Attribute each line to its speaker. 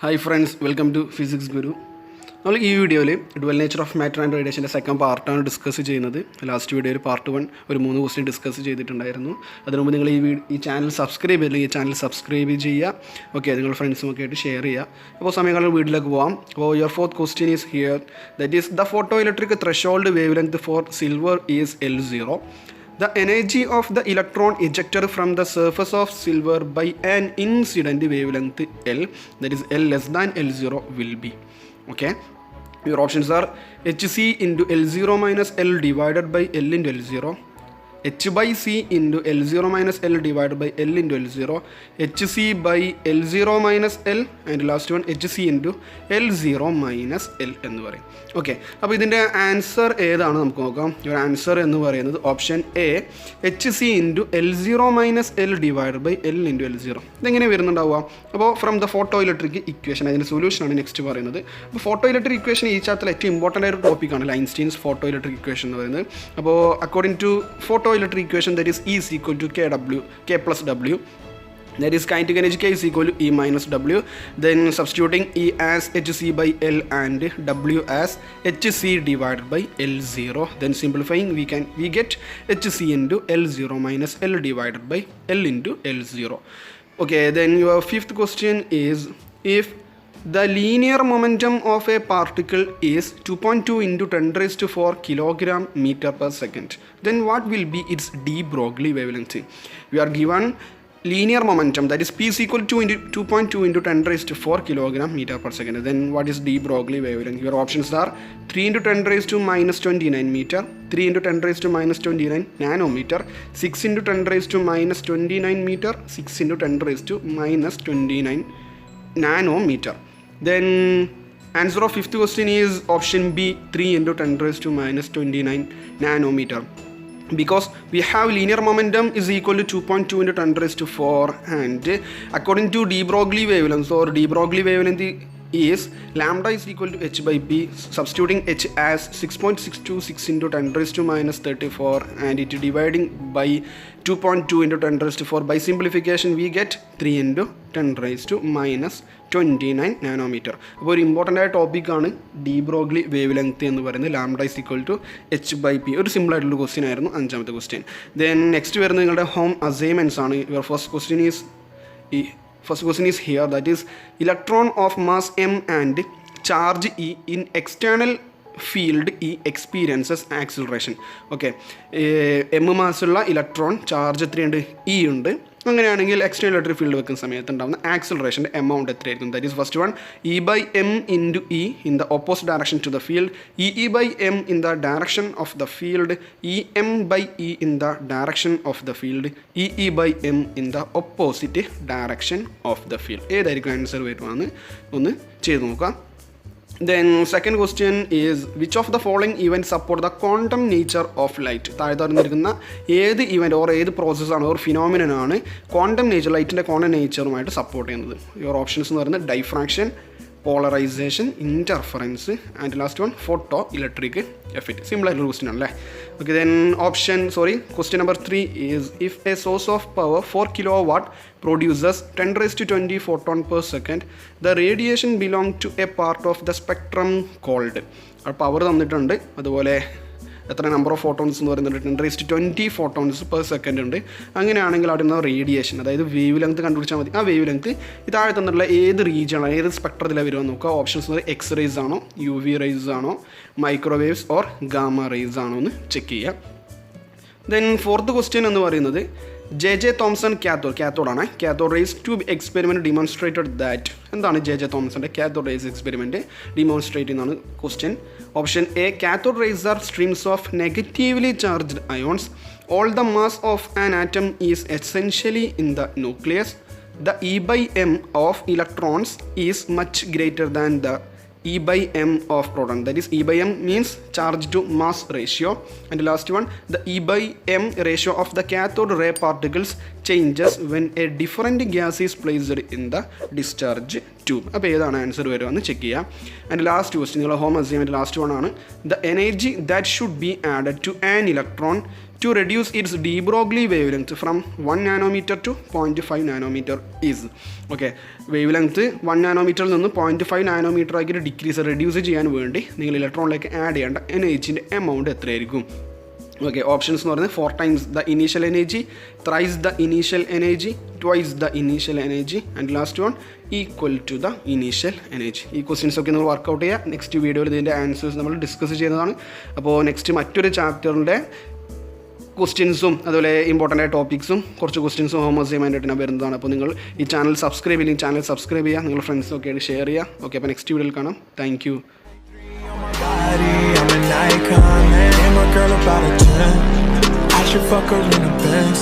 Speaker 1: Hi friends, welcome to Physics Guru. നമ്മൾ ഈ വീഡിയോയിൽ dual nature of matter and റേഡിയേഷൻ്റെ സെക്കൻഡ് പാർട്ടാണ് ഡിസ്കസ് ചെയ്യുന്നത്. ലാസ്റ്റ് വീഡിയോയിൽ പാർട്ട് 1 ഒരു 3 ക്വസ്റ്റ്യൻ ഡിസ്കസ് ചെയ്തിട്ടുണ്ടായിരുന്നു. അതിനു മുമ്പ് നിങ്ങൾ ഈ ചാനൽ സബ്സ്ക്രൈബ് ചെയ്തില്ലെങ്കിൽ ഈ ചാനൽ സബ്സ്ക്രൈബ് ചെയ്യുക. ഓക്കെ, നിങ്ങൾ ഫ്രണ്ട്സും ഒക്കെ ആയിട്ട് ഷെയർ ചെയ്യുക. അപ്പോൾ സമയങ്ങളിൽ വീട്ടിലേക്ക് പോകാം. അപ്പോൾ your fourth question is here, that is the photo electric threshold wave length for silver is L0. The energy of the electron ejected from the surface of silver by an incident wavelength L, that is L less than L0, will be. Okay, your options are Hc into L0 minus L divided by L into L0, H by C into L0 minus L divided by L into L0, Hc by L0 minus L, and last one Hc into L0 minus L എന്ന് പറയും. Okay, അപ്പോൾ ഇതിൻ്റെ answer ഏതാണ് നമുക്ക് നോക്കാം. ഒരു answer എന്ന് പറയുന്നത് option A, Hc into L0 minus L divide by L into L0. ഇതെങ്ങനെ വരുന്നുണ്ടാവുക? അപ്പോൾ from the photo electric equation, അതിൻ്റെ സൊല്യൂഷനാണ് നെക്സ്റ്റ് പറയുന്നത്. അപ്പോൾ ഫോട്ടോ ഇലക്ട്രിക് ഇക്വേഷൻ ഈ ചാപ്റ്ററിൽ ഏറ്റവും ഇമ്പോർട്ടൻ്റ് ആയ ഒരു ടോപ്പിക്കാണ് ഐൻസ്റ്റീൻസ് ഫോട്ടോ ഇലക്ട്രിക് ഇക്വേഷൻ എന്ന് പറയുന്നത്. അപ്പോൾ according to photo electric equation, that is E is equal to K plus W, that is kinetic energy K is equal to E minus W. Then substituting E as Hc by L and W as Hc divided by L0, then simplifying we get Hc into L0 minus L divided by L into L0. Okay, then your fifth question is, if the linear momentum of a particle is 2.2 into 10 raised to 4 kilogram meter per second, then what will be its de Broglie wavelength? We are given linear momentum, that is P is equal to 2.2 into 10 raised to 4 kilogram meter per second. Then what is de Broglie wavelength? Your options are 3 into 10 raised to minus 29 meter, 3 into 10 raised to minus 29 nanometer, 6 into 10 raised to minus 29 meter, 6 into 10 raised to minus 29 nanometer. Then answer of fifth question is option B, 3 into 10 raised to minus 29 nanometer. Because we have linear momentum is equal to 2.2 into 10 raised to 4, and according to de Broglie wavelength, or de Broglie wavelength is lambda is equal to H by P, substituting H as 6.626 into 10 raised to minus 34, and it dividing by 2.2 into 10 raised to 4. By simplification we get 3 into 10 raised to minus 29 nanometre. അപ്പോൾ ഒരു important ആയ ടോപ്പിക്കാണ് D Broglie wave length എന്ന് പറയുന്നത്. Lambda is equal to H by P. ഒരു simple ആയിട്ടുള്ള question ആയിരുന്നു അഞ്ചാമത്തെ ക്വസ്റ്റ്യൻ. ദെൻ നെക്സ്റ്റ് വരുന്നത് നിങ്ങളുടെ ഹോം അസൈൻമെൻറ്റ്സ് ആണ്. Your first question is here, that is electron of mass M and charge E in external field E experiences acceleration. Okay, M മാസുള്ള electron, charge എത്രയുണ്ട്? E ഉണ്ട്. അങ്ങനെയാണെങ്കിൽ external electric field വെക്കുന്ന സമയത്ത് ഉണ്ടാകുന്ന ആക്സിലറേഷൻ്റെ എമൗണ്ട് എത്രയായിരിക്കും? That is first one E by M into E in the opposite direction to the field, E by M in the direction of the field, EM by E in the direction of the field, EE by M in the opposite direction of the field. ഏതായിരിക്കും answer വരുവാന്ന് ഒന്ന് ചെയ്ത് നോക്കാം. Then second question is, which of the following events support the quantum nature of light? താഴെ തന്നിരിക്കുന്ന ഏത് event or ഏത് പ്രോസസ്സാണ് or ഫിനോമിനനാണ് quantum nature, ലൈറ്റിൻ്റെ ക്വാണ്ടം നേച്ചറുമായിട്ട് സപ്പോർട്ട് ചെയ്യുന്നത്? യുവർ ഓപ്ഷൻസ് എന്ന് പറയുന്നത് diffraction, polarisation, interference, and last one photo electric effect. Simple ആയിട്ടുള്ള ക്വസ്റ്റ്യൻ ആണല്ലേ. Okay, then question number 3 is, if A source of power 4 kilowatt produces 10 raised to 20 photon per second, the radiation belong to a part of the spectrum called. Power തന്നിട്ടുണ്ട്, അതുപോലെ എത്ര number of photons എന്ന് പറയുന്നത് 10 raised to 20 photons per second ഉണ്ട്. അങ്ങനെയാണെങ്കിൽ അവിടെ നിന്ന് radiation, അതായത് വേവ് ലെങ്ത് കണ്ടുപിടിച്ചാൽ മതി. ആ വേവ് ലെങ്ത് താഴെ തന്നിട്ടുള്ള ഏത് റീജിയനാണ്, ഏത് സ്പെക്ട്രത്തിലാണ് വരുമെന്ന് നോക്കുക. ഓപ്ഷൻസ് എന്ന് എക്സ് റേസ് ആണോ, UV റേസ് ആണോ, മൈക്രോവേവ്സ് ഓർ ഗാമ റേസ് ആണോ എന്ന് ചെക്ക് ചെയ്യുക. ദെൻ ഫോർത്ത് ക്വസ്റ്റ്യൻ എന്ന് പറയുന്നത് J.J. Thomson കാത്തോഡാണ്. Cathode rays tube experiment demonstrated that. എന്താണ് J.J. തോംസൻ്റെ കാത്തോഡ് റേസ് എക്സ്പെരിമെൻറ്റ് ഡിമോൺസ്ട്രേറ്റ് ചെയ്യുന്നതാണ് question. Option A, cathode rays are streams of negatively charged ions. All the mass of an atom is essentially in the nucleus. The E by M of electrons is much greater than the E by M of proton, that is E by M means charge to mass ratio. And the last one, the E by M ratio of the cathode ray particles changes when a different gas is placed in the discharge tube. അപ്പോൾ ഏതാണ് answer വരുമെന്ന് check ചെയ്യാം. And last question, നിങ്ങൾ home assignment last one ആണ്. The energy that should be added to an electron to reduce its de Broglie wavelength from 1 nanometer to 0.5 nanometer is. Okay, wave length 1 നാനോമീറ്ററിൽ നിന്ന് 0.5 nanometre ആക്കി reduce ചെയ്യാൻ വേണ്ടി നിങ്ങൾ ഇലക്ട്രോണിലേക്ക് add ചെയ്യേണ്ട എനർജിൻ്റെ amount എത്രയായിരിക്കും? Okay, options എന്ന് പറയുന്നത് 4 times the initial energy, thrice the initial energy, twice the initial energy, and last one equal to the initial energy. ഈ ക്വസ്റ്റ്യൻസ് ഒക്കെ നമ്മൾ വർക്കൗട്ട് ചെയ്യുക. നെക്സ്റ്റ് വീഡിയോയിൽ ഇതിൻ്റെ ആൻസേഴ്സ് നമ്മൾ ഡിസ്കസ് ചെയ്യുന്നതാണ്. അപ്പോൾ നെക്സ്റ്റ് മറ്റൊരു ചാപ്റ്ററിൻ്റെ ക്വസ്റ്റ്യൻസും അതുപോലെ ഇമ്പോർട്ടൻ്റ് ആയ ടോപ്പിക്സും കുറച്ച് ക്വസ്റ്റ്യൻസും ഹോം അസൈൻമെൻറ്റായിട്ട് ഞാൻ വരുന്നതാണ്. അപ്പോൾ നിങ്ങൾ ഈ ചാനൽ സബ്സ്ക്രൈബ് ചെയ്യുക, ചാനൽ സബ്സ്ക്രൈബ് ചെയ്യുക, നിങ്ങളുടെ ഫ്രണ്ട്സൊക്കെ ആയിട്ട് ഷെയർ ചെയ്യുക. ഓക്കെ, അപ്പോൾ നെക്സ്റ്റ് വീഡിയോയിൽ കാണാം. Thank you. I'm an icon, man. I'm a girl about a 10. I should fuck her in the Benz.